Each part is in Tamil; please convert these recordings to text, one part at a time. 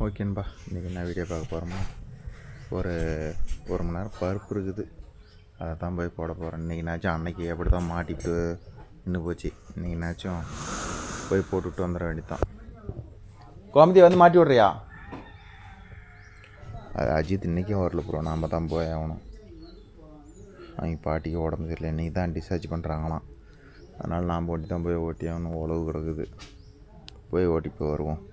ஓகே நண்பா, இன்றைக்கி என்ன வீடியோ பார்க்க போகிறோமா, ஒரு 1 மணி நேரம் பருப்பு இருக்குது, அதை தான் போய் போட போகிறேன். இன்றைக்கினாச்சும் அன்னைக்கு அப்படி தான் மாட்டிட்டு நின்று போச்சு. இன்றைக்கினாச்சும் போய் போட்டுவிட்டு வந்துட வேண்டியதான். கோமதி வந்து மாட்டி விட்றியா? அது அஜித் இன்றைக்கும் வரல ப்ரோ, நாம் தான் போய் ஆகணும். அவங்க பாட்டிக்கு உடம்பு சரியில்லை, இன்றைக்கி தான் டிஸ்சார்ஜ் பண்ணுறாங்களாம். அதனால் நாம் ஓட்டி தான் போய் ஓட்டி ஆகணும். உழவு கிடக்குது, போய் ஓட்டி போய் வருவோம்.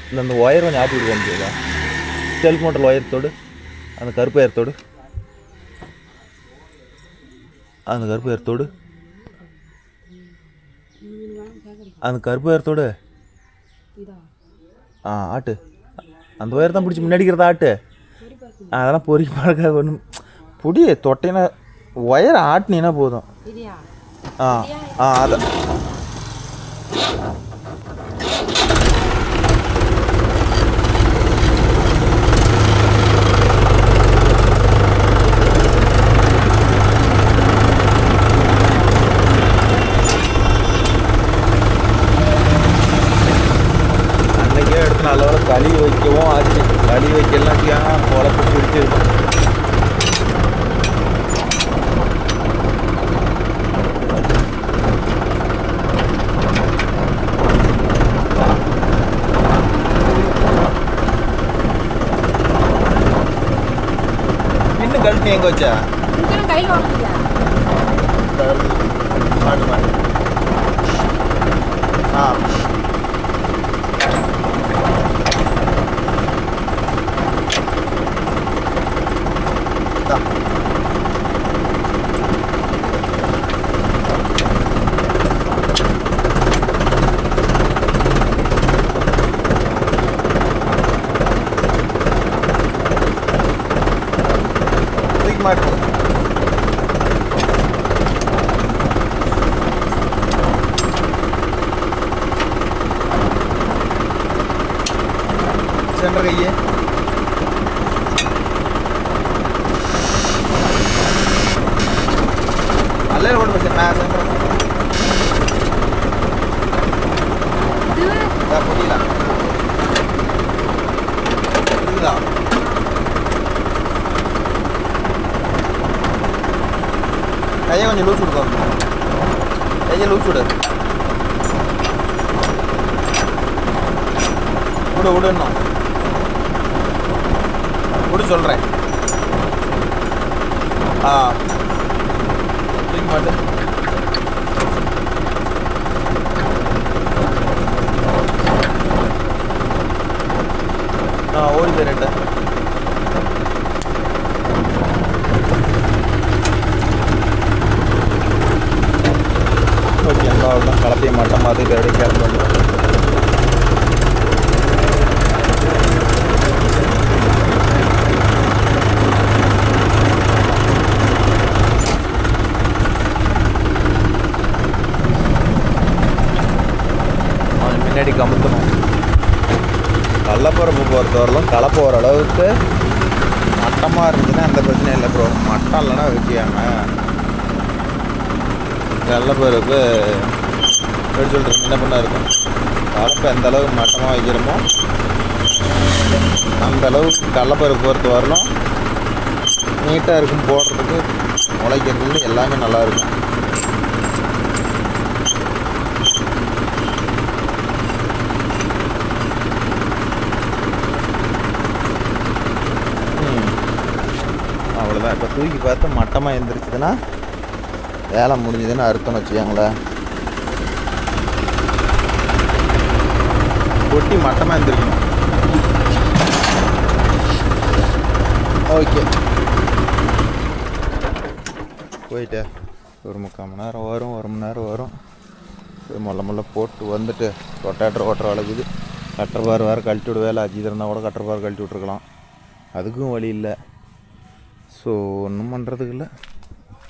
இல்லை அந்த ஒயர் கொஞ்சம் ஆட்டி விடுவோம் முடியாதா? செல்ஃப் மோட்டர் ஒயரத்தோடு அந்த கருப்பு ஏரத்தோடு, அந்த கருப்பு ஏரத்தோடு, அந்த கருப்பு ஏரத்தோடு ஆட்டு. அந்த ஒயர் தான் பிடிச்சி முன்னாடிக்கிறதா ஆட்டு. அதெல்லாம் பொறிக்க பார்க்க ஒன்றும் புடி தொட்டைனா ஒயர் ஆட்டினீங்கன்னா போதும். அதான் நல்லவரை கழுவி வைக்கவும் ஆச்சு. கழுவி வைக்கலாம் குழப்பம் பிடிச்சிருக்கும். இன்னும் கழட்டி எங்கே வச்சா? மாட்டு மாட்டு மாட்டோம். சென்ற கையே அல்ல கொண்டு போய் புரியல புரியுதா? கையை கொஞ்சம் லூஸ் விடுங்க, கையை லூஸ் விடு, விடணும் விடு சொல்கிறேன். தூக்கி மாட்டு. ஓடி போயிட்ட. ஓகே, அவ்வளோதான். கலப்பைய மட்டம் மாதிரி ரெடி கிளம்பி முன்னாடி கமுத்தணும். கடலப்பருப்பு பொறுத்தவரையிலும் கலப்பு ஓரளவுக்கு மட்டமாக இருந்துச்சுன்னா எந்த பிரச்சனையும் இல்லை ப்ரோ. மட்டம் இல்லைன்னா வச்சுக்காங்க. கடலப்பருப்பு எப்படி சொல்கிறது, என்ன பண்ணா இருக்கும். கலப்பை எந்த அளவுக்கு மட்டமாக வைக்கிறோமோ அந்த அளவுக்கு கடலப்பருப்பு பொறுத்த வரலும் நீட்டாக இருக்கும். போடுறதுக்கு முளைக்கிறது எல்லாமே நல்லாயிருக்கும். அவ்வளோதான். இப்போ தூக்கி பார்த்து மட்டமாக எழுந்திரிச்சிதுன்னா வேலை முடிஞ்சதுன்னு அர்த்தம்னு வச்சுக்கோங்களேன். கொட்டி மட்டமாக எழுந்திரிக்கணும். ஓகே, போயிட்டு ஒரு 3/4 மணி நேரம் வரும், 1 மணி நேரம் வரும். போய் முள்ள போட்டு வந்துட்டு ரொட்டேட்டர் ஓட்டுற வளர்க்குது. கட்டர் பார் வேறு கழட்டி விட வேலை. அஜித் இருந்தால் கூட கட்டர் பார் கழட்டி விட்ருக்கலாம். அதுக்கும் வழி இல்லை. ஸோ ஒன்றும் பண்ணுறதுக்கு இல்லை.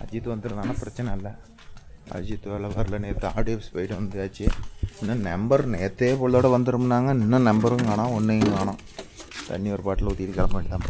அஜித் வந்துருந்தானா பிரச்சனை இல்லை. அஜித் வேலை வரல. நேற்று ஆடியோஸ் போயிட்டு வந்தாச்சு. இன்னும் நம்பர் நேற்றே பொழுதோட வந்துரும்னாங்க. இன்னும் நம்பரும் காணோம், ஒன்றையும் காணோம். தண்ணி ஒரு பாட்டில் ஊற்றிட்டு கிளம்ப வேண்டியதான்.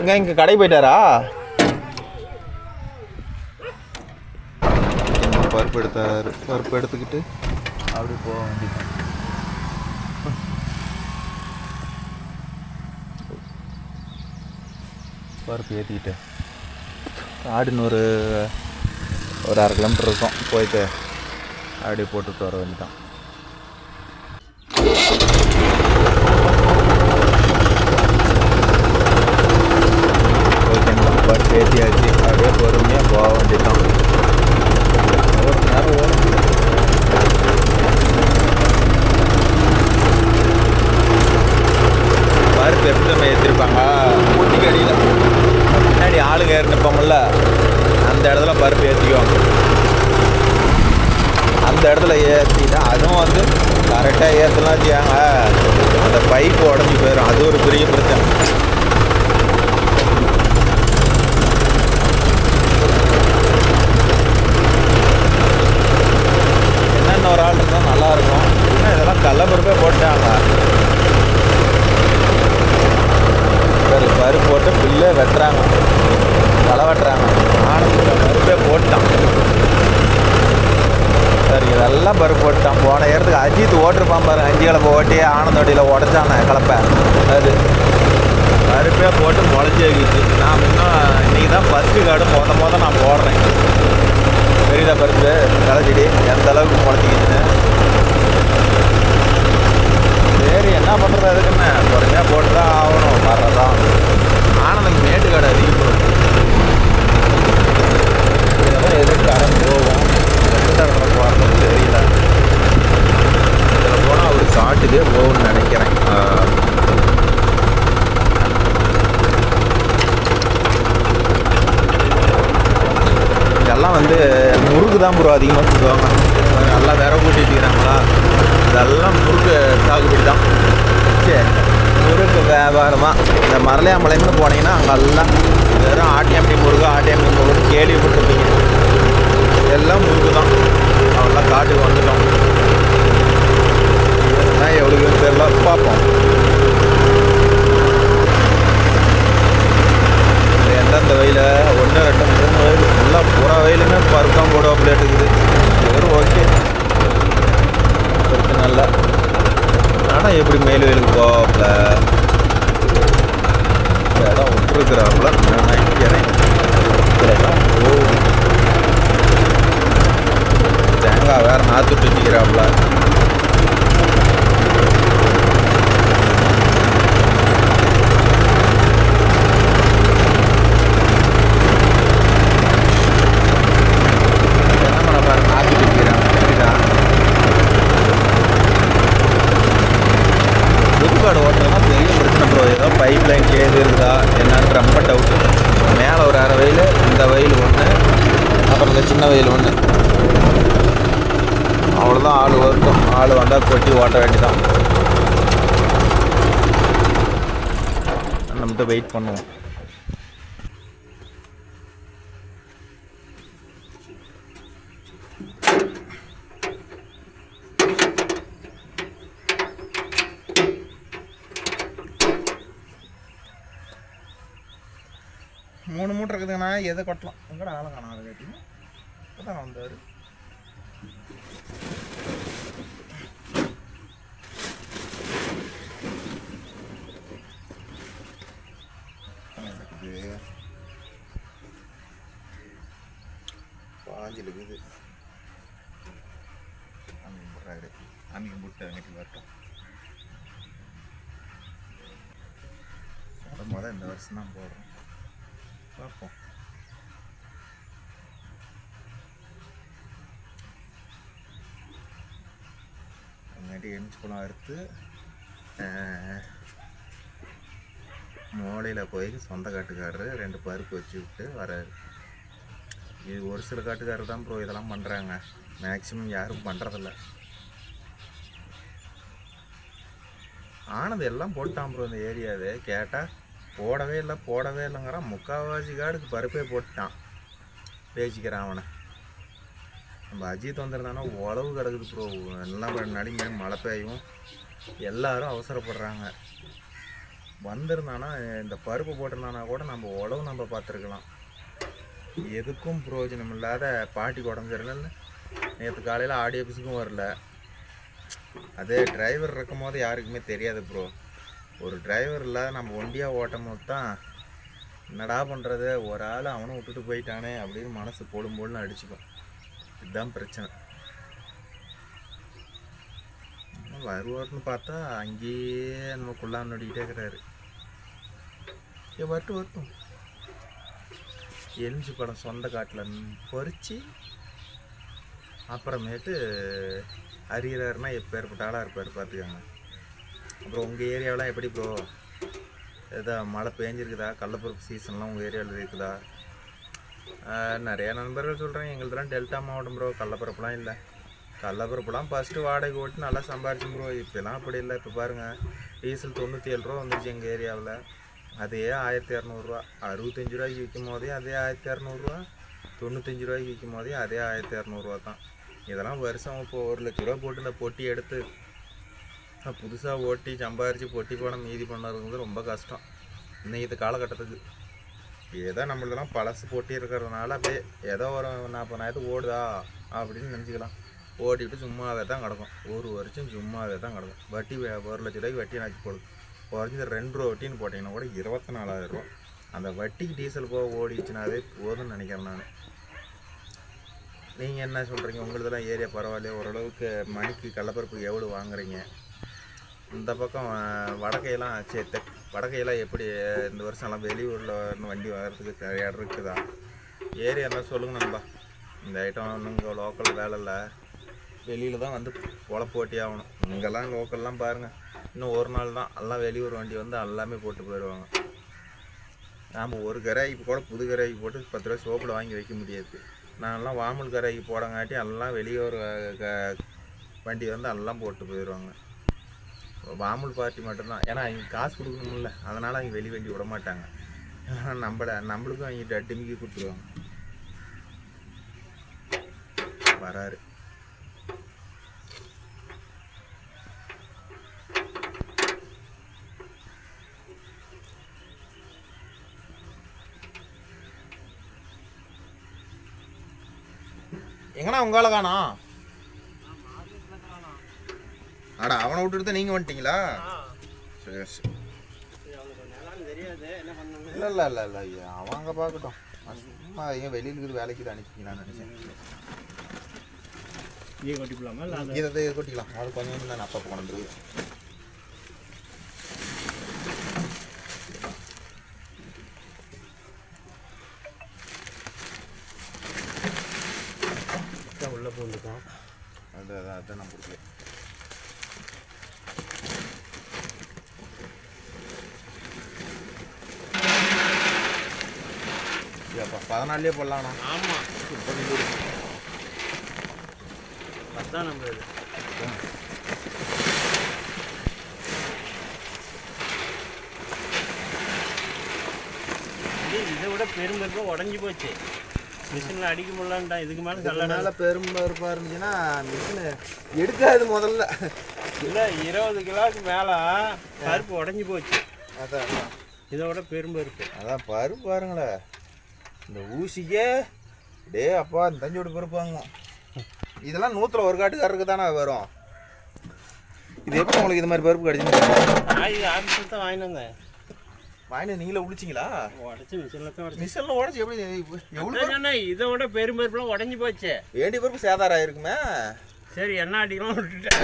இங்கே கடைக்கு போயிட்டாரா? பருப்பு எடுத்தாரு. பருப்பு எடுத்துக்கிட்டு அப்படி போக வேண்டியது. பருப்பு ஏற்றிக்கிட்டு ஆடுன்னு ஒரு 1/2 கிலோமீட்டர் இருக்கும். போயிட்டு அப்படியே போட்டுட்டு வர வேண்டியதான். ஓகேங்களா, பருப்பு ஏற்றியாச்சு. அப்படியே பொறுமையாக போக வேண்டியதான். ஒரு நேரம் ஓடும். பருப்பு எப்படி ஏற்றிருப்பாங்க ஊட்டிக்கு அடியில் பின்னாடி ஆளுங்க ஏறினப்போம்ல, அந்த இடத்துல பருப்பு ஏற்றிக்குவாங்க. அந்த இடத்துல ஏற்றிட்டா அதுவும் வந்து கரெக்டாக ஏற்றலாம் வச்சுக்காங்க, அந்த பைப்பு உடஞ்சி போயிடும். அது ஒரு பெரிய பிரச்சனை. என்னென்ன ஒரு ஆள் இருந்தால் நல்லாயிருக்கும். இன்னும் இதெல்லாம் கடலப்பருப்பே போட்டாங்க. சரி, பருப்பு போட்டு புல்லே வெட்டுறாங்க, களை வெட்டுறாங்க. நானும் பருப்பே போட்டான். சரி, இதெல்லாம் பருப்பு போட்டான். போன இடத்துக்கு அஜித் ஓட்டிருப்பான் பாரு, 5 கலப்பை ஓட்டி ஆனந்தோடியில் உடச்சானே கலப்பை. அது பருப்பே போட்டு முளைச்சிக்கிச்சு. நான் இன்னும் இன்றைக்கி தான் ஃபஸ்ட்டு கார்டு மொதல் நான் போடுறேன். பெரியதா பருப்பு களைச்செடி எந்த அளவுக்கு முளைச்சிக்கிச்சுன்னு. சரி, என்ன பண்ணுறது, அதுக்குன்னு பொறுமையாக போட்டு தான் ஆகணும். வர்றதான் ஆனந்தம் மேட்டுக்காடு அதிகம். இதெல்லாம் எதுக்கு அறம் போகும், எந்த இடத்துல போகிறதுன்னு தெரியல. இதில் போனால் அவர் காட்டுக்கே போகும்னு நினைக்கிறேன். இதெல்லாம் வந்து முறுக்கு தான் ப்ரோ அதிகமாக சுடுவாங்க. நல்லா விரவு கூட்டி வச்சுக்கிறாங்களா, இதெல்லாம் முறுக்கு சாகுபடி தான். சரி, முறுக்கு வியாபாரமாக இந்த மரளையாமலைன்னு போனீங்கன்னா அங்கெல்லாம் வெறும் ஆட்டியம்பி முருகு கேள்விப்பட்டிருப்பீங்க. எல்லாம் முறுக்கு தான். அவெல்லாம் காட்டுக்கு வந்துட்டோம். இதுதான் எவ்வளோக்கு தெரியல, பார்ப்போம். எந்தெந்த வயல 1, 2, 3 வயல் ஃபுல்லாக பூரா வயலுமே பருக்கம் போடுவா பிளேட் இருக்குது. வெறும் ஓகே, பிரச்சனை இல்லை. ஆனால் எப்படி மேல் வயலுக்கு போவாப்புல இடம் விட்டுருக்குறாப்புல நான் நினைக்கிறேன். இதெல்லாம் தேங்காய் வேறு நாற்றுட்டு வச்சுக்கிறாப்புல. புதுக்காடு ஓட்டுறதுனா பெரிய பிரச்சனை ப்ரோ. ஏதோ பைப் லைன் கேது இருக்குதா என்னன்னு ரொம்ப டவுட்டு. மேலே ஒரு 1/2 வயல், இந்த வயல் ஒன்று, அப்புறம் இந்த சின்ன வயல் ஒன்று. அவ்வளோதான். ஆள் வரட்டும், ஆள் வந்தால் கொட்டி ஓட்ட வேண்டிதான். நம்மகிட்ட வெயிட் பண்ணுவோம். மூணு மூட்டை இருக்குதுங்கண்ணா. எதை கொட்டலாம் எங்கடா ஆளை காணாத கேட்டீங்க. இப்போ தான் வந்தார். பாஞ்சில் இருக்குது. அன்னைக்கு முட்டை அன்னைக்கு வரட்டும். மொதல் இந்த வருஷம் தான் போடுறோம், பார்ப்போம். அங்கிட்ட எமிச்சு பழம் அறுத்து மோளையில் போய் சொந்த காட்டுக்காரரு 2 பருப்பு வச்சு விட்டு வராரு. இது ஒரு சில காட்டுக்காரர் தான் ப்ரோ இதெல்லாம் பண்ணுறாங்க. மேக்ஸிமம் யாரும் பண்ணுறதில்ல. ஆனது எல்லாம் போட்டான் ப்ரோ. இந்த ஏரியாவே கேட்டால் போடவே இல்லைங்கிறான். முக்கால்வாசி காடுக்கு பருப்பே போட்டான். பேசிக்கிறான் அவனை. நம்ம அஜித் வந்திருந்தானா உழவு கிடக்குது ப்ரோ. எல்லாம் நடிமே மழை பெய்யும், எல்லோரும் அவசரப்படுறாங்க. வந்திருந்தானா இந்த பருப்பு போட்டிருந்தானா கூட நம்ம உழவு நம்ம பார்த்துருக்கலாம். எதுக்கும் பிரயோஜனம் இல்லாத பாட்டி உடஞ்சிடல. நேற்று காலையில் ஆடி ஆஃபீஸுக்கும் வரல. அதே டிரைவர் இருக்கும் போது யாருக்குமே தெரியாது ப்ரோ. ஒரு டிரைவர் இல்லாத நம்ம ஒண்டியாக ஓட்டும் போது தான் என்னடா பண்ணுறது, ஒரு ஆள் அவனும் விட்டுட்டு போயிட்டானே அப்படின்னு மனசு போடும் போடுன்னு அடிச்சுக்கும். இதுதான் பிரச்சனை. வருவார்னு பார்த்தா அங்கேயே நம்ம குள்ளான்னு நோடிக்கிட்டே இருக்கிறாரு. வரட்டும் எலுமிச்சி படம் சொந்த காட்டில் பொறிச்சு அப்புறமேட்டு அறிகிறாருன்னா எப்போ ஏற்பட்ட ஆளாக இருப்பார் பார்த்துக்கோங்க. அப்புறம் உங்கள் ஏரியாவெலாம் எப்படி ப்ரோ, எதா மழை பெஞ்சிருக்குதா? கடலப்பருப்பு சீசன்லாம் உங்கள் ஏரியாவில் இருக்குதா? நிறையா நண்பர்கள் சொல்கிறாங்க எங்களுதுலாம் டெல்டா மாவட்டம் ப்ரோ, கடலப்பருப்புலாம் இல்லை. கடலப்பருப்புலாம் ஃபஸ்ட்டு வாடகை ஓட்டி நல்லா சம்பாரிச்சோம் ப்ரோ. இப்போலாம் அப்படி இல்லை. இப்போ பாருங்கள், டீசல் 97 ரூபா வந்துருச்சு எங்கள் ஏரியாவில். அதே 1200 65 ரூபாய்க்கு விற்கும் போதே அதே 1200, 95 ரூபாய்க்கு விற்கும் போதே அதே 1200 தான். இதெல்லாம் வருஷம் இப்போ 1 லட்ச ரூபா போட்டு இந்த பொட்டி எடுத்து புதுசாக ஓட்டி சம்பாரித்து பொட்டி பணம் மீதி பண்ணுறது ரொம்ப கஷ்டம் இன்னைக்கு காலகட்டத்துக்கு. ஏதோ நம்மளதெல்லாம் பழசு பொட்டி இருக்கிறதுனால அப்படியே ஏதோ ஒரு 40,000 ஓடுதா அப்படின்னு நினச்சிக்கலாம். ஓட்டிவிட்டு சும்மாவே தான் கிடக்கும். ஒரு வருஷம் சும்மாவே தான் கிடக்கும். வட்டி 1 லட்ச ரூபாய்க்கு வட்டி நாக்கி போடுது. குறைஞ்சது 2 ரூபா வட்டின்னு போட்டிங்கன்னா கூட 24,000 ரூபா. அந்த வட்டிக்கு டீசல் போக ஓடிச்சுனாவே போதும்னு நினைக்கிறேன் நான். நீங்கள் என்ன சொல்கிறீங்க? உங்களுதெல்லாம் ஏரியா பரவாயில்லையா? ஓரளவுக்கு மணிக்கு கடலப்பருப்பு எவ்வளோ வாங்குறீங்க? இந்த பக்கம் வடக்கையெல்லாம் வடக்கையெல்லாம் எப்படி இந்த வருஷம்லாம் வெளியூரில் வண்டி வர்றதுக்கு இடம் இருக்குதா? ஏரியாலாம் சொல்லுங்கள் நண்பா. இந்த ஐட்டம் ஒன்றும் இங்கே லோக்கல் வேலை இல்லை, வெளியில் தான் வந்து பொழப்பு ஓட்டி ஆகணும். இங்கெல்லாம் லோக்கல்லாம் பாருங்கள், இன்னும் ஒரு நாள் தான் எல்லாம் வெளியூர் வண்டி வந்து எல்லாமே போட்டு போயிடுவாங்க. நாம் ஒரு கராய்க்கு கூட புது கராய்க்கு போட்டு 10 ரூபா சோப்பில் வாங்கி வைக்க முடியாது. நான்லாம் வாமல் கராய்க்கு போடங்காட்டி எல்லாம் வெளியூர் வண்டி வந்து எல்லாம் போட்டு போயிடுவாங்க. வாமல் பார்ட்டி மட்டும்தான். ஏன்னா அவங்க காசு கொடுக்கணும்ல, அதனால் அவங்க வெளி வண்டி விட மாட்டாங்க. நம்மளுக்கும் அவங்க டட்டுமிக்கி கொடுத்துருவாங்க. வராரு எங்கண்ணா உங்கால காணோம்? அடா அவனை விட்டுட்டு தான் நீங்கள் வந்துட்டீங்களா? சரி சரி. இல்லை இல்லை இல்லை இல்லை ஐயா, அவன் அங்கே பார்க்கட்டும். சும்மா ஏன் வெளியில் இருக்குது வேலைக்கு தான் அனுப்பிச்சு நான் நினச்சேன். இதை கொட்டிக்கலாம். அது கொஞ்சம் தான் அப்பா கொண்டு உள்ள போட்டுருக்கோம். அதான் நான் கொடுக்கல. அப்போ 14 போடலாம்ண்ணா. ஆமாம், அதுதான் நம்ம இதை விட பெரும்பருப்பாக உடஞ்சி போச்சு. மிஷினில் அடிக்க முடியலான்டா. இதுக்கு மேலே நல்ல பெரும்பருப்பாக இருந்துச்சுன்னா மிஷினு எடுக்காது முதல்ல. இல்லை 20 கிலோவுக்கு மேலே பருப்பு உடஞ்சி போச்சு. அதான் இதோட பெரும்பருப்பு. அதான் பருப்பு பாருங்களேன், இந்த ஊசிக்கே டே அப்பா இந்த தஞ்சோட பருப்பு வாங்குவோம். இதெல்லாம் 100ல் ஒரு காட்டுக்காரருக்கு தானே வரும். இது எப்படி உங்களுக்கு இது மாதிரி பருப்பு கிடச்சின்னு? இது ஆஃபீஸில் தான் வாங்கிட்டு வந்தேன். வாங்கிட்டு நீங்களே உடிச்சிங்களா? உடச்சி மிஷினில் உடச்சி எப்படி எவ்வளோ? இதை விட பெரும்பருப்புலாம் உடஞ்சி போச்சு. வேண்டிய பருப்பு சேதாரம் ஆயிருக்குமே. சரி என்ன அடிக்கலாம் விட்டுட்டேன்.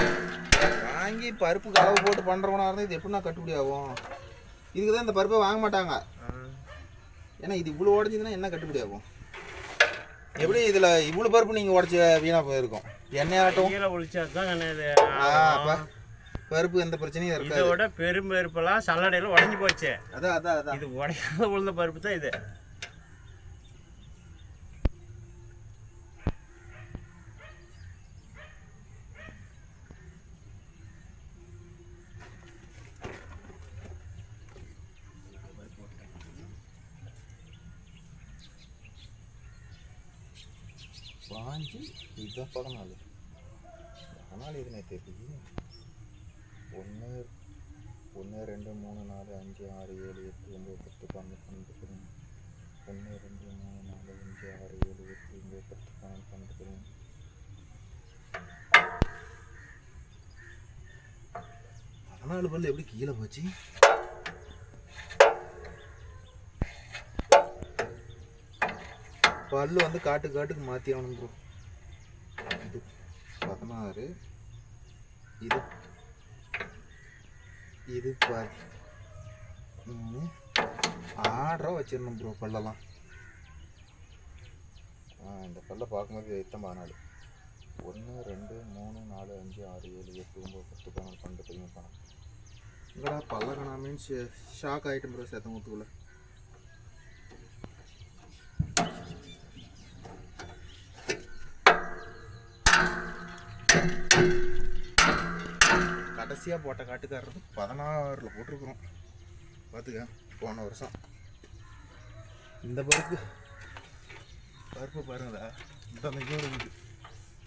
வாங்கி பருப்பு கலவு போட்டு பண்ணுறவனா இருந்தால் இது எப்படின்னா கட்டுப்படி ஆகும்? இதுக்கு தான் இந்த பருப்பை வாங்க மாட்டாங்க. ஏன்னா இது இவ்வளோ உடஞ்சிதுன்னா என்ன கட்டுப்படி ஆகும்? எப்படி இதில் இவ்வளோ பருப்பு நீங்கள் உடச்சி வீணாக போயிருக்கும். எண்ணெய் ஆட்டும் கீழே ஒழிச்சா தான் அப்போ பருப்பு எந்த பிரச்சனையும் இருக்காது. இதோட பெரும்பருப்பெல்லாம் சல்லடையில் உடஞ்சி போச்சு. அதான் இது உடையாத உளுந்த பருப்பு தான் இது. வாங்கி இதுதான் 14. ஆனால் இது நேற்று 1 1 2 3 4 5 6 7 8 9 10 11 12 1 2 3 4 5 6 7 8 9 10 11 12 14 பல்லு எப்படி கீழே போச்சு? பல்லு வந்து காட்டுக்கு மாற்றி ஆகணும் ப்ரோ. இது 16, இது இது 13, 6 வச்சிடணும் ப்ரோ பல்லெல்லாம். இந்த பல்லை பார்க்கும்போது எத்தனை 14. 1 2 3 4 5 6 7 8 9 10 11 12 13 இங்கடா பல்லக்கணா மீன்ஸ் ஷாக் ஆகிட்டும் ப்ரோ சேத்தமுத்துக்குள்ள. கடைசியாக போட்ட காட்டுக்காரருக்கு 16 போட்டிருக்குறோம் பார்த்துக்க. போன வருஷம் இந்த பருப்பு பாருங்களா, இந்த அன்னைக்கும் இருக்குது.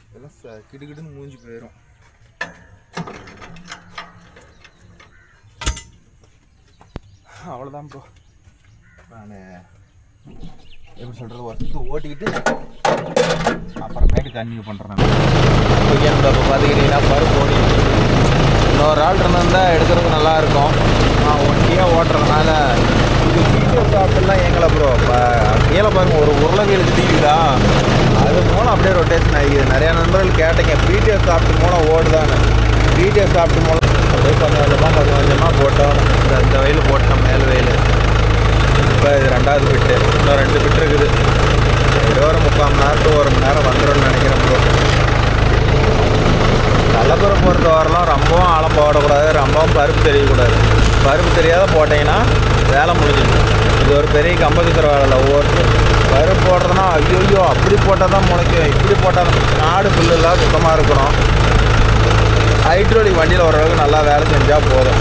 இதெல்லாம் கிடுக்கிடுன்னு மூஞ்சி போயிடும். அவ்வளோதான் ப்ரோ. நான் எப்படி சொல்கிறது, வருஷத்துக்கு ஓட்டிக்கிட்டு அப்புறமேட்டு கன்னியூ பண்ணுறேன். ஓகே, இப்போ பார்த்துக்கிட்டிங்கன்னா பருப்பு ஓடி இன்னொரு ஆள் இருந்தால் எடுக்கிறதுக்கு நல்லாயிருக்கும். நான் ஒண்டியாக ஓட்டுறதுனால இது வீடியோ சாப்பிட்டுலாம் எங்களை ப்ரோ இப்போ கீழே பாருங்க ஒரு உருளைக்கிழங்கு டிவிடா, அது மூலம் அப்படியே ரொட்டேஷன் ஆகிக்குது. நிறையா நண்பர்கள் கேட்டீங்க வீடியோ சாப்பிட்டு மூலம் ஓடுதான்னு. வீடியோ சாப்பிட்டு மூலம் அப்படியே கொஞ்சம் கொஞ்சமாக போட்டோம். இந்த வயல் போட்டோம், மேல் வயல். இப்போ இது 2வது பிட்டு, இன்னும் 2 பிட்டு இருக்குது. ஏதோ ஒரு 3/4 மணி நேரத்துக்கு 1 மணி நேரம் வந்துடும்னு நினைக்கிறேன் ப்ரோ. கள்ளப்புறம் பொறுத்த வரலாம் ரொம்பவும் ஆழம் போடக்கூடாது, ரொம்பவும் பருப்பு தெரியக்கூடாது. பருப்பு தெரியாத போட்டிங்கன்னா வேலை முடிஞ்சிடும். இது ஒரு பெரிய கம்பத்துக்கிற வேலை. ஒவ்வொரு பருப்பு போடுறதுனா ஐயோ அப்படி போட்டால் தான் முளைக்கும், இப்படி போட்டால் நாடு புல்லுலாம் சுத்தமாக இருக்கணும். ஹைட்ரோலிக் வண்டியில் ஓரளவுக்கு நல்லா வேலை செஞ்சால் போதும்.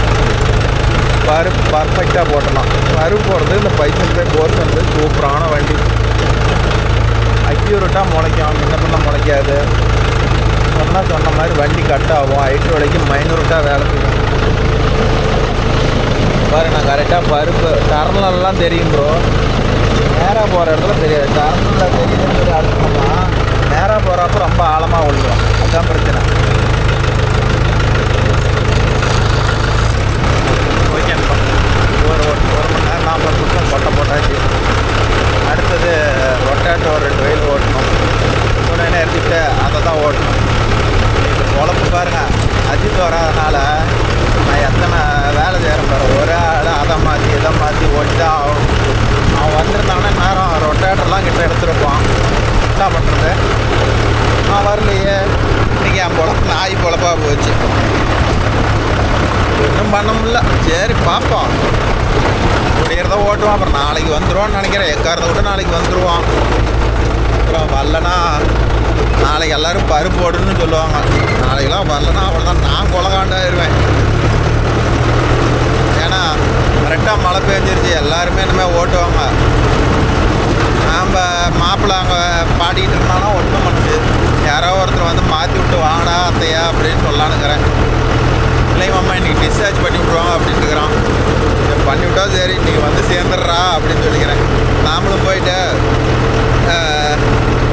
பருப்பு பர்ஃபெக்டாக போட்டலாம். பருப்பு போடுறது இந்த பைசன் போர்சன் சூப்பரான வண்டி. அக்யூரேட்டாக முளைக்கும், முன்ன முளைக்காது. சொன்ன மாதிரி வண்டி கட் ஆகும். ஹைட்ரோலிக்கு மைனூரட்டாக வேலை செய்யும். பாருங்க, நான் கரெக்டாக பருப்பு டர்னல்லாம் தெரியும் ப்ரோ. நேராக போகிற இடத்துல தெரியாது. டர்னில் தெரியுதுன்னு சொல்லி அடிச்சோம்னா நேராக போகிறப்ப ரொம்ப ஆழமாக விழுவோம். அதுதான் பிரச்சனை. ஓகேப்பா, ஒரு மணி நேரம் 40 நிமிஷம் போட்டாச்சு. அடுத்தது ரொட்டேட்டர் ஒரு 2 வயல் ஓட்டணும். ஒன்று எடுத்துக்கிட்டு அதை தான் ஓட்டணும். இப்போ பொழப்பு பாருங்கள், அஜித் வராதனால நான் எத்தனை வேலை செய்கிறேன் பாரு. ஒரே ஆள் அதை மாற்றி இதை மாற்றி ஓட்டி ஆகும். அவன் வந்திருந்தாங்கன்னா நேரம் ரொட்டேட்டர்லாம் கிட்ட எடுத்துருப்பான். என்ன பண்ணுறது, நான் வரலையே. இன்றைக்கி என் பொழப்பு நாய் பொழப்பாக போச்சு. ஒன்றும் பண்ண முடியல. சரி பார்ப்போம், முடிகிறத ஓட்டுவோம். அப்புறம் நாளைக்கு வந்துடுவோன்னு நினைக்கிறேன். எக்காரதை விட்டு நாளைக்கு வந்துடுவோம். அப்புறம் வரலன்னா நாளைக்கு எல்லோரும் பருப்பு போடுன்னு சொல்லுவாங்க. நாளைக்கெல்லாம் வரலன்னா அவ்வளோதான், நான் கொலகாண்டாயிருவேன். ஏன்னா கரெக்டாக மழை பெஞ்சிருச்சு, எல்லாருமே இனிமேல் ஓட்டுவாங்க. நாம் மாப்பிள்ளை அங்கே பாடிக்கிட்டு இருந்தானா ஒன்றும் பண்ணுது. யாரோ ஒருத்தர் வந்து மாற்றி விட்டு வாடா அத்தையா அப்படின்னு சொல்லலான்னுக்கிறேன். இல்லைங்க மாமா இன்றைக்கி டிஸ்சார்ஜ் பண்ணி விட்ருவாங்க அப்படின்ட்டு இருக்கிறான். பண்ணி விட்டா சரி, இன்றைக்கி வந்து சேர்ந்துடுறா அப்படின்னு சொல்லிக்கிறேன். நாமளும் போயிட்டு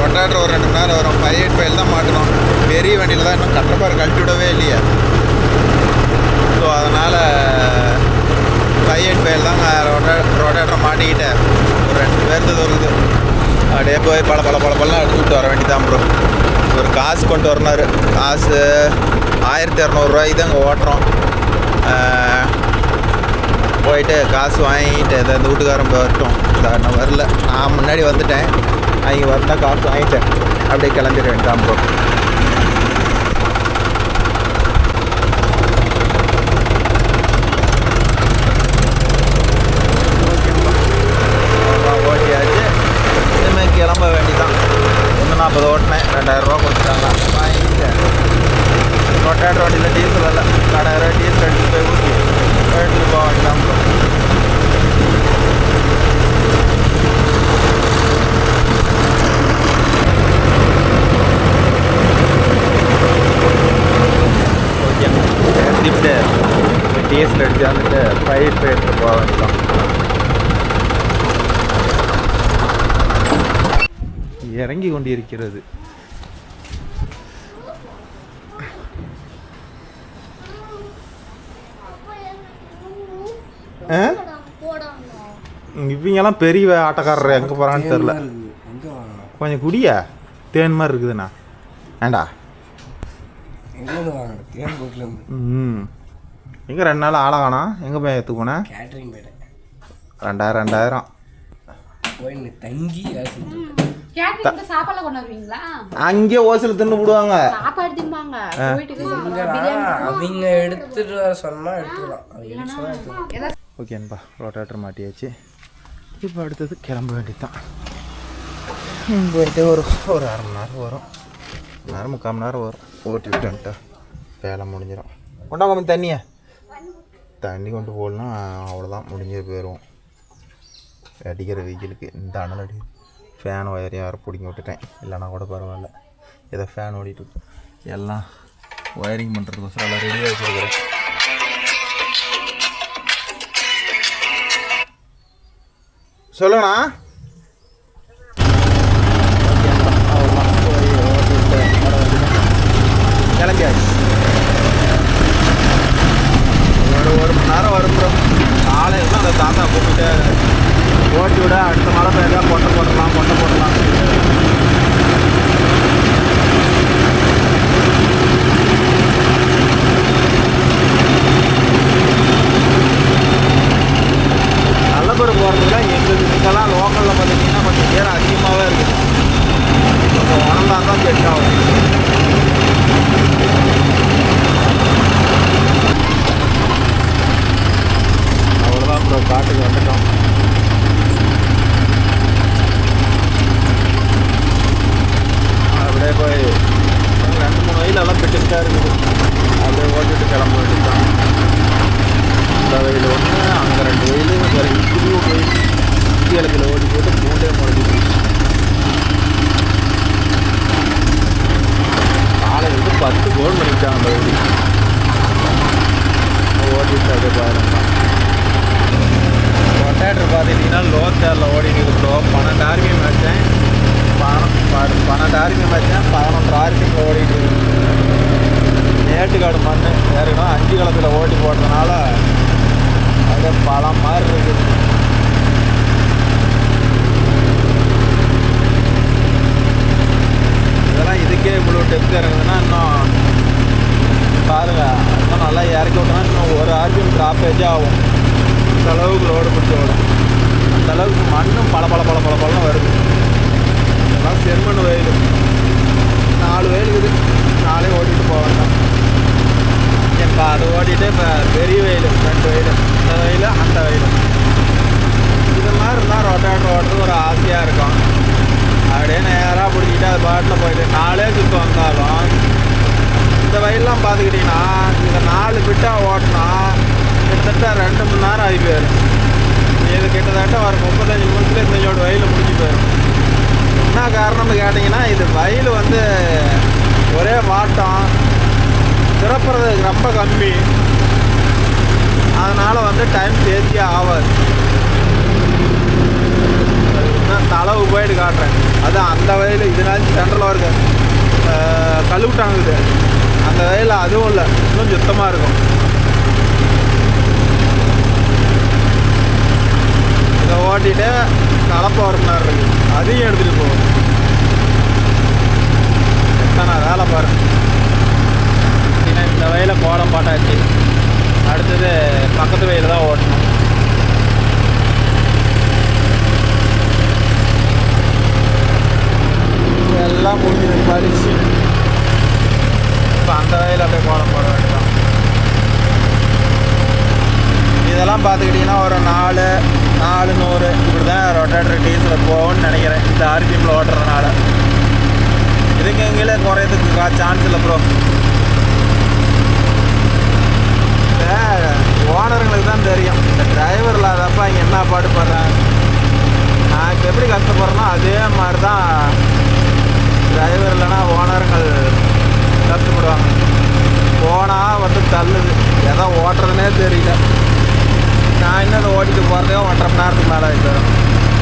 ரொட்டேட்டர் ஒரு 2 மணி நேரம் வரும். 5/8 ஃபைல் தான் மாட்டணும். பெரிய வண்டியில் தான் இன்னும் கட்டப்பார் கழட்டி விடவே இல்லையே. ஸோ அதனால் 5/8 ஃபைல் தாங்க ரொட்டேட்டரை மாட்டிக்கிட்டு ஒரு 2 பேருக்கு இருக்குது. அப்படியே போய் பழம் அடிச்சுட்டு வர வேண்டியதான் ப்ரோ. ஒரு காசு கொண்டு வரனார். காசு 1200 தான் இங்கே ஓட்டுறோம். போயிட்டு காசு வாங்கிட்டு இந்த வீட்டுக்காரன் வரட்டும். நான் வரல, நான் முன்னாடி வந்துட்டேன். அவங்க வரல, காசு வாங்கிட்டேன். அப்படியே கிளம்பிட வேண்டாம் ப்ரோ. ஓட்டியாச்சு, இனிமேல் கிளம்ப வேண்டிதான். 140 ஓட்டினேன், 2000 ரூபா கொடுத்துட்டாங்க. வாங்கிட்டேன். ரொட்டேட்டர் வண்டியில் டீசல் இல்லை, 4000 டீசல் எடுத்துகிட்டு போய் ஊற்றி எடுத்துகிட்டு போக வேண்டாம் ப்ரோ. இறங்கி கொண்டு இருக்கிறது. இவங்கெல்லாம் பெரிய ஆட்டக்காரர் எங்கே போகிறான்னு தெரில. கொஞ்சம் குடியா தேன் மாதிரி இருக்குதுண்ணா. ஏண்டா எங்கே 2 நாள் ஆளாகண்ணா? எங்கே போய் எடுத்துக்கோண்ணே? 2000 அங்கேயே ஓசல் தின்னு விடுவாங்க. ஓகேன்பா, ரொட்டேட்டர் மாட்டியாச்சு. இப்போ அடுத்தது கிளம்ப வேண்டியதுதான். போயிட்டு ஒரு 1/2 மணி நேரம் வரும், 3/4 மணி நேரம் வரும். ஓட்டி விட்டுன்ட்டா வேலை முடிஞ்சிடும். கொண்டாங்க தண்ணி கொண்டு போடலாம், அவ்வளோதான், முடிஞ்சே போயிடுவோம். அடிக்கிற வெயிலுக்கு இந்த அனல் அடி. ஃபேன் ஒயரையும் வேறு பிடிங்கி விட்டுட்டேன், இல்லைனா கூட பரவாயில்ல. ஏதோ ஃபேன் ஓடிட்டு எல்லாம் ஒயரிங் பண்ணுறதுக்கோசரம் எல்லாம் ரெடியாக வச்சுருக்கிறேன். சொல்லுண்ணா. கிளம்பியாச்சு. ஒரு மணி நேரம் வரும் ப்ரோ. காலையில் அந்த தாத்தா கூப்பிட்டு ஓட்டி விட, அடுத்த மழை பெய்யா கொட்டை போடலாம். நல்லபுரம் போகிறதுல இங்கெல்லாம் லோக்கலில் பார்த்திங்கன்னா கொஞ்சம் பேர் அதிகமாகவே இருக்குது. கொஞ்சம் உணர்ந்தால் தான் செட் ஆகும். அவ்வளோதான் ப்ரோ, காட்டுக்கு வந்துட்டோம். அப்படியே போய் 2-3 வெயிலெல்லாம் பெட்டுக்கிட்டா இருக்குது. அப்படியே ஓட்டிட்டு கிளம்ப வேண்டியதுதான். இந்த வெயில் ஒன்று, அங்கே 2 வெயில், வேறு புது வெயில். இலக்கில் ஓடி போட்டு 3 முளைச்சிட்டு காலையில் 10 கோல் மணிக்கிட்டாங்க அந்த வெயில். ஓட்டிட்டு அப்படியே பாருங்க. ரொட்டேட்டர் பார்த்துட்டிங்கன்னா லோ சேரில் ஓடிட்டு ப்ரோ. 12 RPM வச்சேன், 12 RPM வச்சேன், 11 RPM ஓடிட்டு நேட்டுக்காடு மண் ஏறினா 5 களத்தில் ஓட்டி போட்டதுனால அப்படியே பழம் மாதிரி இருக்குது. இதெல்லாம் இதுக்கே இவ்வளோ டெப்த் இறங்குதுன்னா இன்னும் பாருங்கள், இன்னும் நல்லா இறக்கி விட்டோன்னா இன்னும் 1 RPM ட்ராப்பேஜே ஆகும். அந்த அளவுக்கு லோடு பிடிச்சி விடும். அந்த அளவுக்கு மண்ணும் பல வருது. இதெல்லாம் செம்மண் வெயில். 4 வெயில் இருக்குது, 4 ஓட்டிகிட்டு போக வேண்டாம். இப்போ அது ஓட்டிகிட்டு இப்போ பெரிய வெயில் 2 வெயில், இந்த வெயில் அந்த வெயில். இது மாதிரி இருந்தால் ரொட்டேட்டர் ஓட்டுறது ஒரு ஆசையாக இருக்கும். அப்படியே நேராக பிடிச்சிக்கிட்டு அது பாட்டில் போயிட்டு 4 சுற்று வந்தாலும் இந்த வெயிலெலாம் பார்த்துக்கிட்டிங்கன்னா இந்த 4 பிட்டாக ஓட்டினா கிட்டத்தட்ட 2 மணி நேரம் ஆகி போயிடும். இது கிட்டத்தட்ட ஒரு 35 நிமிஷத்துல இந்த வெயில் முடிஞ்சு போயிடும். என்ன காரணம்னு கேட்டிங்கன்னா, இது வெயில் வந்து ஒரே வாட்டம், திறப்புறது ரொம்ப கம்மி. அதனால் வந்து டைம் சேஃப்டியே ஆகாது. நான் தளவு போயிட்டு காட்டுறேன். அது அந்த வெயில் இதனாச்சும் சென்ட்ரலில் இருக்க கழுவிட்டாங்குது. அந்த வெயில் அதுவும் இல்லை, இன்னும் சுத்தமாக இருக்கும். இதை ஓட்டிட்டு கலப்பை ஒரு மணி நேரம் இருக்குது, அதையும் எடுத்துகிட்டு போகும். நான் வேலை பாருங்க. இந்த வெயில கோலம் பாட்டாச்சு. அடுத்தது பக்கத்து வெயில் தான் ஓட்டணும். எல்லாம் முடிஞ்சு பறிச்சு இப்போ அந்த வெயில் அப்படியே கோலம் போட வேண்டியதான். இதெல்லாம் பார்த்துக்கிட்டிங்கன்னா ஒரு 400 இப்படி தான் ரொட்டேட்டர் டீசல் போகும்னு நினைக்கிறேன், இந்த RPMல ஓட்டுறதுனால. இதுக்கு எங்கேயே குறையதுக்கு சான்ஸ் இல்லை ப்ரோ. ஓனருங்களுக்கு தான் தெரியும். இந்த டிரைவர் இல்லாதப்ப இங்கே என்ன பாடுபடுறேன், நான் இப்போ எப்படி கஷ்டப்படுறேனோ அதே மாதிரி தான் டிரைவர் இல்லைன்னா ஓனருங்கள் கஷ்டப்படுவாங்க. போனால் வந்து தள்ளுது, எதோ ஓட்டுறதுனே தெரியல. நான் இன்னும் அதை ஓட்டிட்டு போகிறதே 1.5 மணி நேரத்துக்கு மேலே ஆகிட்டு.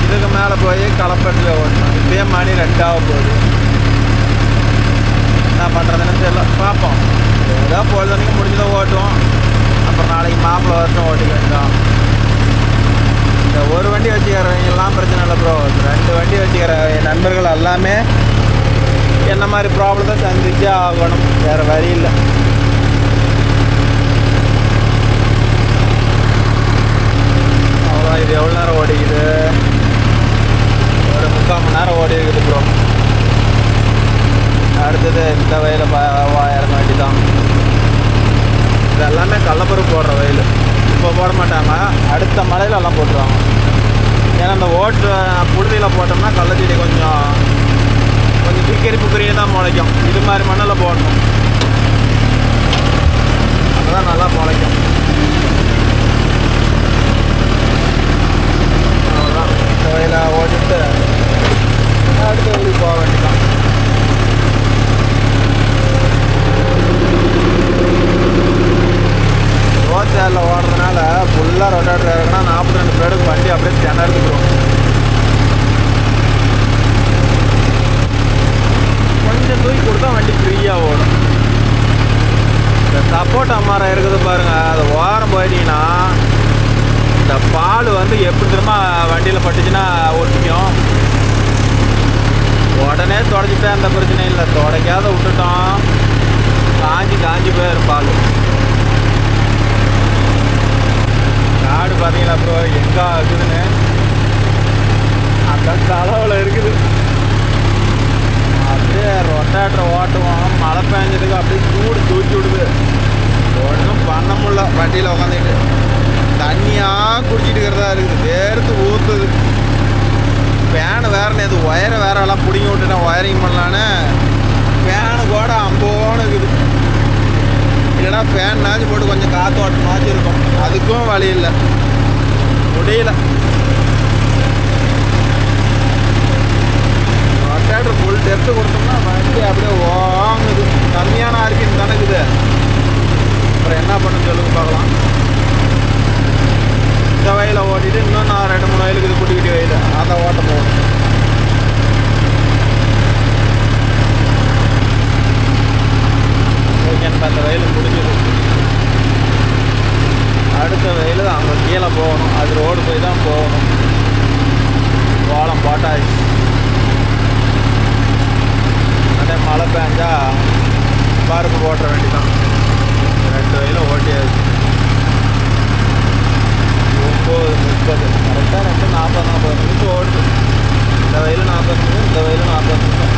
இதுக்கு மேலே மேலே போய் களப்பட்டில் ஓட்டணும். இப்பயே மணி 2 ஆக போகுது. என்ன பண்ணுறதுன்னு தெரியல, பார்ப்போம். ஏதோ பொழுதுனைக்கு முடிஞ்சதை ஓட்டுவோம். அப்புறம் நாளைக்கு மாப்பிள்ளை வருஷம் ஓட்டிக்க வேண்டாம். இந்த ஒரு வண்டி வச்சுக்கிறவங்கெல்லாம் பிரச்சனை இல்லை ப்ரோ. 2 வண்டி வச்சுக்கிற நண்பர்கள் எல்லாமே என்ன மாதிரி ப்ராப்ளத்தை சந்திச்சே ஆகணும், வேறு வழி இல்லை. அவ்வளோதான். இது எவ்வளோ நேரம் ஓடிக்குது? ஒரு 3/4 மணி நேரம் ஓடி இருக்குது ப்ரோ. அடுத்தது இந்த வயலில் இறங்க வேண்டி தான். இது எல்லாமே கடலப்பருப்பு போடுற வயல். இப்போ போட மாட்டாங்க, அடுத்த மழையில எல்லாம் போட்டுருவாங்க. ஏன்னா இந்த ஓட்டு புழுதியில் போட்டோம்னா கடலச்செடி கொஞ்சம் புக்கரியே தான் முளைக்கும். இது மாதிரி மண்ணில் போடணும், அப்போதான் நல்லா முளைக்கும். அவ்வளோதான். இந்த வயலை ஓட்டிட்டு அடுத்த வயலுக்கு போக வேண்டியதான். ரோச்சேரில் ஓடுறதுனால ஃபுல்லாக ரொட்டேட்டர் இருக்குன்னா 42 பேருக்கு வண்டி அப்படியே திணறுதுக்கிறோம். கொஞ்சம் தூக்கி கொடுத்தா வண்டி ஃப்ரீயாக ஓடும். இந்த சப்போட்டா மரம் இருக்குது பாருங்கள், அது ஓரம் போயிட்டீங்கன்னா இந்த பால் எப்படி திரும்ப வண்டியில் பட்டுச்சுன்னா ஒட்டிக்கும். உடனே தொடச்சிட்டா எந்த பிரச்சனையும் இல்லை. துடைக்காத விட்டுட்டோம், காஞ்சி போயிடும் பால். காடு பார்த்தீங்களா ப்ரோ எங்கே இருக்குதுன்னு? அந்த அளவில் இருக்குது. அப்படியே ரொட்டேட்டர் ஓட்டுவோம், மழை பெஞ்சதுக்கு அப்படியே சூடு தூக்கி விடுது. ஒன்றும் பண்ண முடியல. வண்டியில் உட்காந்துக்கிட்டு தண்ணியாக குடிச்சிட்டு இருக்கிறதா இருக்குது. வேர்த்து ஊற்றுது. ஃபேனு வேறு நேற்று ஒயரை வேறு எல்லாம் பிடிங்கி விட்டுட்டேன், ஒயரிங் பண்ணலான்னு. ஃபேனு கூட அம்போன்னு இருக்குது. இல்லைன்னா ஃபேன்னாச்சும் போட்டு கொஞ்சம் காற்று ஓட்டமாச்சும் இருக்கும். அதுக்கும் வழி இல்லை, முடியல. ரொட்டேட்டர் ஃபுல் டெப்த்து கொடுத்தோம்னா வண்டி அப்படியே வாங்குது. கம்மியான ஆர்பிஎம் தானே இருக்குது. அப்புறம் என்ன பண்ணுன்னு சொல்லுங்க பார்க்கலாம். இந்த வயலை ஓட்டிட்டு இன்னும் நான் 2-3 வயலுக்கு இது குட்டி வயல் அதை ஓட்ட போகணும். அந்த வயல் முடிஞ்சது. அடுத்த வயல் அங்கே கீழே போகணும். அது ரோடு போய் தான் போகணும். கோலம் போட்டாச்சு. அதே மழை பெஞ்சா பருப்பு போட்டுற வேண்டிதான். 2 வயலும் ஓட்டியாச்சு. 9:30 கரெக்டாக 2:40 நிமிஷம் ஓடுது. இந்த வயலு 40 நிமிஷம், இந்த வயலு 40 நிமிஷம்.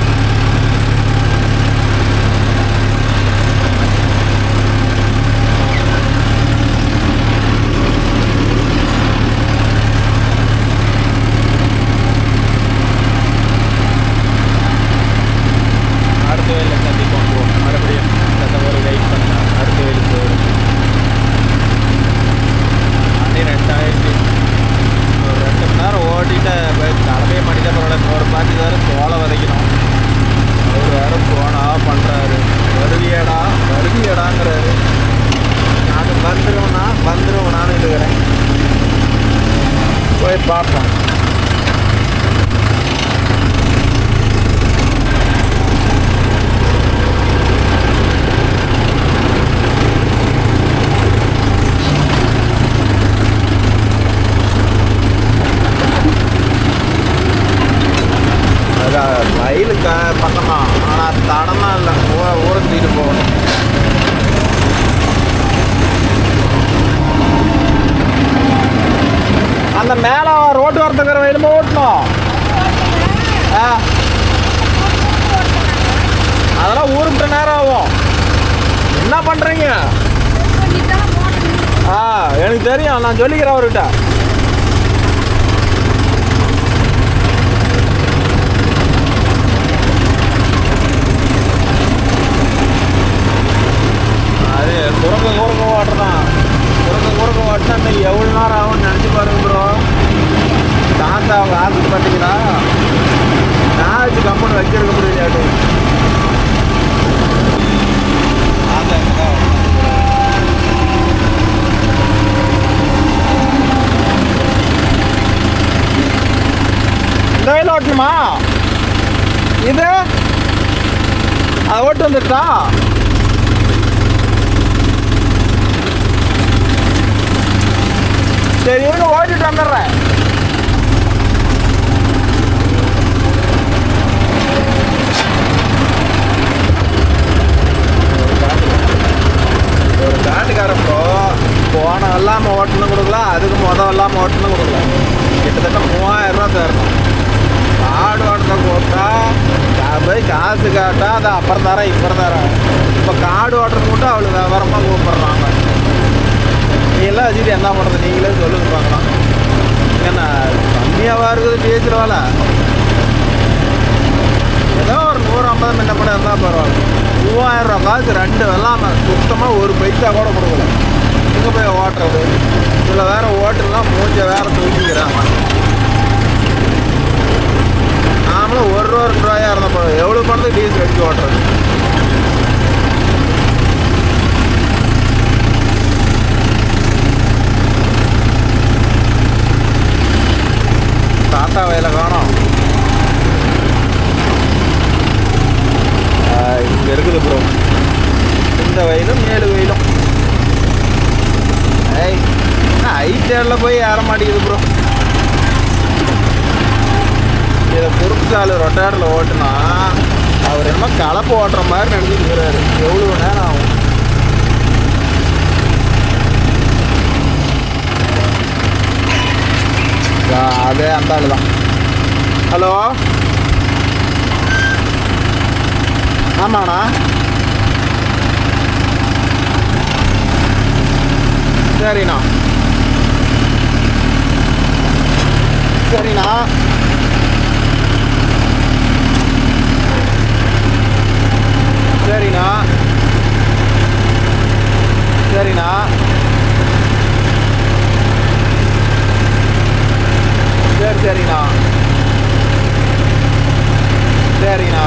அடுத்த வயலில் சந்திப்போம் ப்ரோ. மறுபடியும் ஒரு வெயிட் பண்ணேன். அடுத்த வயலுக்கு மணி 2 ஆயிடுச்சு. ஒரு 2 மணி நேரம் ஓட்டிட்டு தலைமையை பண்ணிட்டே பரவாயில்ல. ஒரு பாட்டி வேறு சோளை விதைக்கணும். அவர் வேறு போனா பண்ணுறாரு. வருவியடாங்கிறாரு. நான் வந்துருவேனான்னு இருக்கிறேன். போய் பார்ப்பேன். வயலுக்கு பக்கமா, ஆனால் தடம்லாம் இல்லை. ஊரை தூக்கிட்டு போகணும். அந்த மேலே ரோட்டு வரத்துக்கிற வயலுமே ஓட்டணும். அதெல்லாம் ஊருக்கு நேரம் ஆகும். என்ன பண்ணுறீங்க? எனக்கு தெரியும், நான் சொல்லிக்கிறேன் அவர்கிட்ட. அது குறுக்க வாட்டர் தான். குறுக்க வாட்டினா இன்னைக்கு எவ்வளோ நேரம் ஆகும்னு நினச்சி பாருங்க ப்ரோ. தாத்தா அவங்க ஆஃபீஸ் பார்த்தீங்கன்னா நான் வச்சு கம்பெனி வச்சிருக்க முடியாது. இந்த வயலில் ஓட்டணுமா? இது அதை ஓட்டு வந்துட்டா? சரி இருங்க, ஓட்டிட்டு வந்துடுறேன். ஒரு காட்டுக்காரன் ப்ரோ போன இல்லாமல் ஓட்டணும் கொடுக்கல, அதுக்கு மொதல் இல்லாமல் ஓட்டணும் கொடுக்கல. கிட்டத்தட்ட 3000 ரூபா தரணும். காடு ஓட்டத்தை போட்டா போய் காசு காட்டா அது அப்புறம் தரேன் இப்புறம் தரேன். இப்போ காடு ஓட்டுறது மட்டும் அவளுக்கு விவரமாக கூப்பிட்றாங்க. நீங்களாம் வச்சுட்டு என்ன பண்ணுறது நீங்களே சொல்லுங்க பார்க்கலாம். ஏன்னா கம்மியாகவா இருக்குது டீசல் வேலை. ஏதோ ஒரு 150 முன்ன கூட இருந்தால் பரவாயில்ல. 3000 ரூபா காசு 2 வெள்ளாமல் சுத்தமாக ஒரு பைசா கூட கொடுக்கல. எங்கே போய் ஓட்டுறது? இதில் வேறு ஓட்டுலாம் மூஞ்ச வேறு தூக்கிக்கிறாங்க. நாமளும் 1 ரூபா 2 ரூபாயா இருந்தால் போதும். எவ்வளோ பணத்துக்கு டீசல் அடிச்சு ஓட்டுறது? தாத்தா வயலை காணோம். இங்கே இருக்குது ப்ரோ. இந்த வயலும் 7 வயலும் ஐட்டேரில் போய் ஏற மாட்டேங்குது ப்ரோ. இதை குறுக்கு ரொட்டேரில் ஓட்டுனா அவர் என்னமோ கலப்பு ஓட்டுற மாதிரி நினைச்சிருக்கிறாரு. எவ்வளோ நேரம் ஆகும்? அதே அந்த ஆள் தான். ஹலோ, ஆமாண்ணா. சரிண்ணா சரிண்ணா சரிண்ணா சரிண்ணா சரி சரிண்ணா சரிண்ணா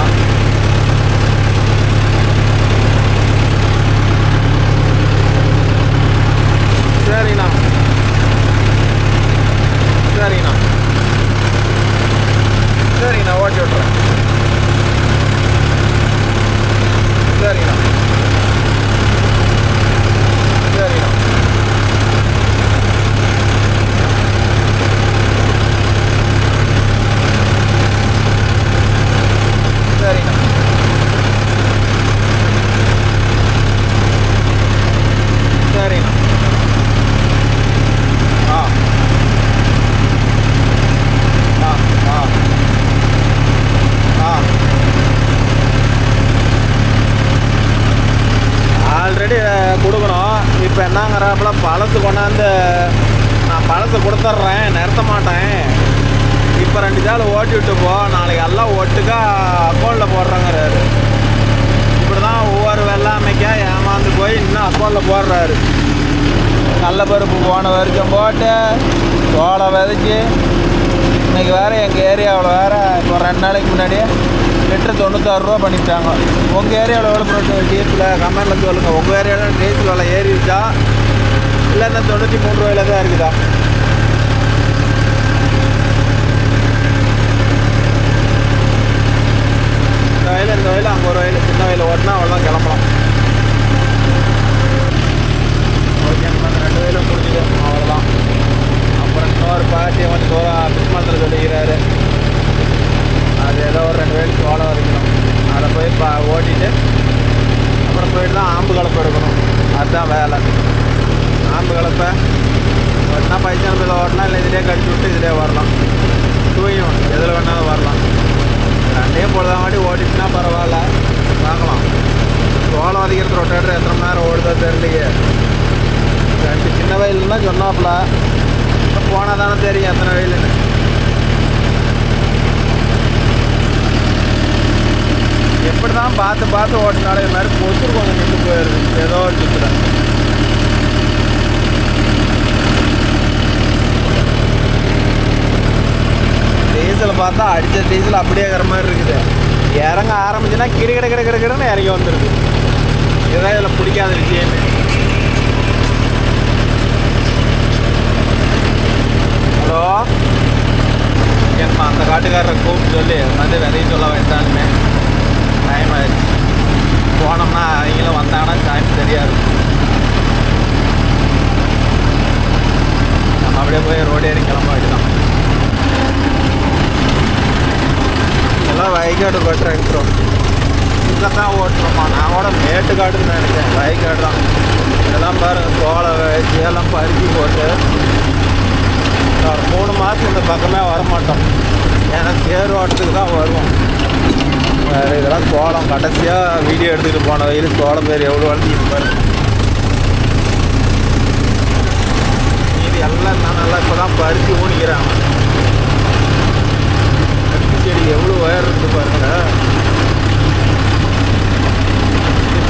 சரிண்ணா சரிண்ணா சரிண்ணா ஓட்டி விட்றேன். சரிண்ணா சரிண்ணா சரிண்ணா சரிண்ணா. ஆ ஆ ஆ ஆ ஆல்ரெடி கொடுக்கணும். இப்போ என்னங்கிறப்பல பழசு கொண்டாந்து நான் பழசு கொடுத்துட்றேன், நிறுத்த மாட்டேன். இப்போ 2 சால் ஓட்டி விட்டு போ, நாளைக்கு எல்லாம் ஒட்டுக்கா அக்கௌண்ட்டில் போடுறாங்கிறாரு. இப்படி தான் ஒவ்வொரு வெள்ளாமைக்கா ஏமாந்து போய் இன்னும் அக்கௌண்ட்டில் போடுறாரு. நல்ல பருப்பு போன வரைக்கும் போட்டு சோளம் விதைச்சி இன்றைக்கி வேறு எங்கள் ஏரியாவில் வேறு இப்போ 2 நாளைக்கு முன்னாடியே லிட்டரு 96 ரூபா பண்ணிட்டாங்க. உங்கள் ஏரியாவில் எவ்வளோ போட்டு டீசல் கமெண்டில் சொல்லுங்கள். உங்கள் ஏரியாவில் டீசல் விலை ஏறிடுச்சா இல்லை இந்த 93 ரூபாயில் தான் இருக்குதா? இந்த வயலில் அங்கே ஒரு வயல் சின்ன வயலில் ஓட்டினா அவ்வளோதான் கிளம்பலாம். ஓகே, 2 வயலும் முடிஞ்சுது அவ்வளோதான். அப்புறம் இன்னொரு பாட்டியை வந்து தூரம் பிஸ்மத்தில் சொல்லிக்கிறாரு. அது ஏதோ ஒரு 2 வயலுக்கு சோளம் வரைக்கணும். அதை போய் ஓட்டிட்டு அப்புறம் போயிட்டு தான் ஆம்பு கலப்பை எடுக்கணும். அதுதான் வேலை. ஆம்பு கலப்பை ஓட்டினா பைசானத்தில் ஓட்டினா இல்லை இதிலே கடிச்சு விட்டு இதிலே வரலாம். தூயும் எதில் வேணாலும் வரலாம். 2 பொழுதா மாட்டி ஓட்டிட்டுனா பரவாயில்ல, பார்க்கலாம். சோளம் வரைக்கிறது ரொட்டேட்டர் எத்தனை மணி நேரம் ஓடுதோ தெரியலையே. 2 சின்ன வயலுன்னா சொன்னாப்புல, போனால் தானே தெரியும் எத்தனை வயலுன்னு. எப்படி தான் பார்த்து பார்த்து ஓட்டினாலும் இது மாதிரி கொசுறு கொஞ்சம் நின்று போயிடுது ஏதோ ஒரு சுற்றுல. டீசலை பார்த்தா அடித்த டீசல் அப்படியே இருக்கிற மாதிரி இருக்குது. இறங்க ஆரம்பிச்சுன்னா கிடுன்னு இறங்கி வந்துடுது. இதுதான் இதில் பிடிக்காத விஷயமே. ஹலோ, என்ன அந்த காட்டுக்காரரை கூப்பிட்டு சொல்லி வந்து விதைய சொல்ல வைத்தாலுமே டைம் ஆயிடுச்சு. போனோம்னா அவங்களும் வந்தாங்கன்னா டைம் சரியாக இருக்கும். நம்ம அப்படியே போய் ரோடு ஏறி கிளம்ப வேண்டியதான். எல்லாம் வயக்காடு பட்டு இருக்கிறோம். இங்கே தான் ஓட்டுறோமா? நான் கூட மேட்டுக்காடுன்னு நினைச்சேன். வயக்காடு தான். இதெல்லாம் பாருங்கள், சோளம் வச்சு எல்லாம் பருத்தி போட்டு ஒரு 3 மாதம் இந்த பக்கமே வரமாட்டோம். ஏன்னா சேர் ஓட்டத்துக்கு தான் வருவோம். வேறு இதெல்லாம் சோளம் கடைசியாக வீடியோ எடுத்துக்கிட்டு போன வயது சோளம் பேர் எவ்வளோ வளர்ந்து பாருங்க. இது எல்லாம் நான் நல்லா இப்போ தான் பருத்தி ஊனிக்கிறாங்க. பருத்தி செடி எவ்வளோ உயர் இருக்கு பாருங்க.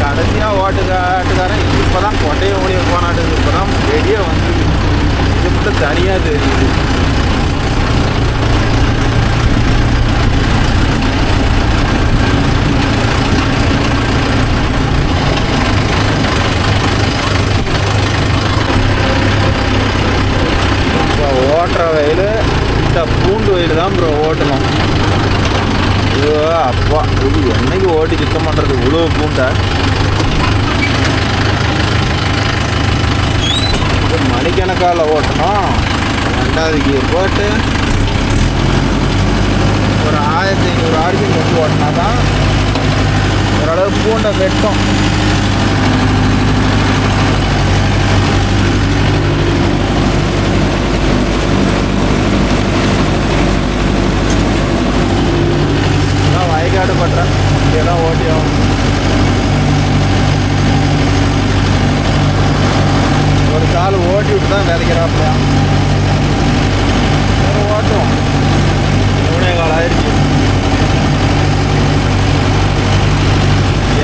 கடைசியாக ஆட்டுக்காரன் இப்போ தான் கொட்டையை ஊனிய போனாட்டுக்கு இப்போ தான் வெளியே வந்து இது மட்டும் தனியாக தெரியுது. இப்போ ஓட்டுற வயல் இந்த பூண்டு வயல் தான் ப்ரோ ஓட்டணும். ஐயோ அப்பா, இது என்னைக்கு ஓட்டி சுத்தம் பண்ணுறது இவ்வளோ பூண்டை? மணிக்கணக்கால் ஓட்டணும். 2வது கியர் போட்டு ஒரு 1500 ஆர்பிஎம் வச்சு ஓட்டினா தான் ஓரளவு பூண்டை வெட்டும். வயக்காடு பட்டுறேன் இதெல்லாம் ஓட்டி ஆகும். ஒரு கால் ஓட்டி விட்டு தான் விதைக்கிறாப்பையா. ஓட்டும் 3 ஆயிடுச்சு.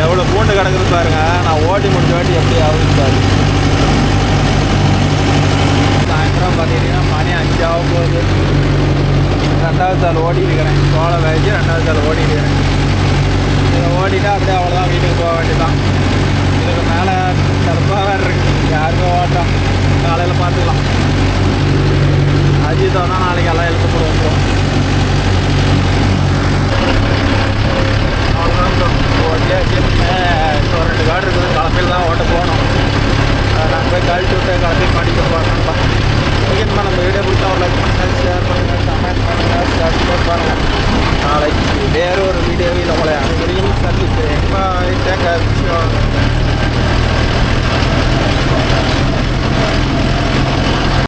எவ்வளோ பூண்டு கிடக்குது பாருங்க. நான் ஓட்டி முடிஞ்ச வாட்டி எப்படி ஆகுது பாரு. சாயந்தரம் பார்த்தீங்கன்னா மணி 5 ஆக போகுது. 2வது சால் ஓட்டிட்டு இருக்கிறேன். சோளம் வச்சு 2வது சால் ஓட்டிட்டு இருக்கிறேன். இதை ஓட்டிட்டு அப்படியே அவ்வளோதான், வீட்டுக்கு போக வேண்டியதான். இதுக்கு மேலே சிறப்பாக வேறு இருக்கு. யாருக்கும் ஓட்டம் காலையில் பார்த்துக்கலாம். அஜித் தான் நாளைக்கு எல்லாம் எழுத்து போடுவோம்.